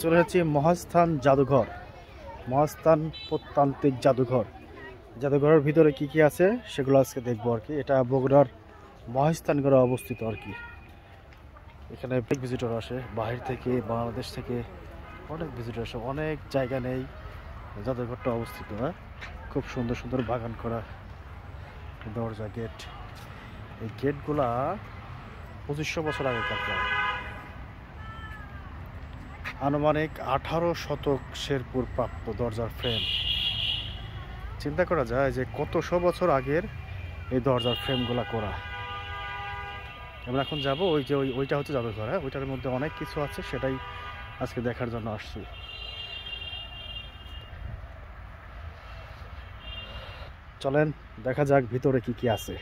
চলে যাচ্ছি মহাস্থান জাদুঘর, মহাস্থান প্রত্নতাত্ত্বিক জাদুঘর। জাদুঘরের ভিতরে কি কি আছে সেগুলো আজকে দেখবো আর কি। এটা বগুড়ার মহাস্থানগড়ে অবস্থিত আর কি। এখানে অনেক ভিজিটর আসে বাহির থেকে, বাংলাদেশ থেকে অনেক ভিজিটর আসে। অনেক জায়গা নেই জাদুঘরটা অবস্থিত। হ্যাঁ, খুব সুন্দর সুন্দর বাগান করা দরজা, গেট। এই গেটগুলা 2500 বছর আগেকার প্রায়। আনুমানিক 18 শতক শেরপুর প্রাপ্ত দরজার ফ্রেম। চিন্তা করা যায় যে কতশো বছর আগের এই দরজার ফ্রেমগুলা করা। আমরা এখন যাব ওই যে ওইটা হচ্ছে জাদুঘর। হ্যাঁ, ওইটার মধ্যে অনেক কিছু আছে, সেটাই আজকে দেখার জন্য আসছি। চলেন দেখা যাক ভিতরে কি কি আছে।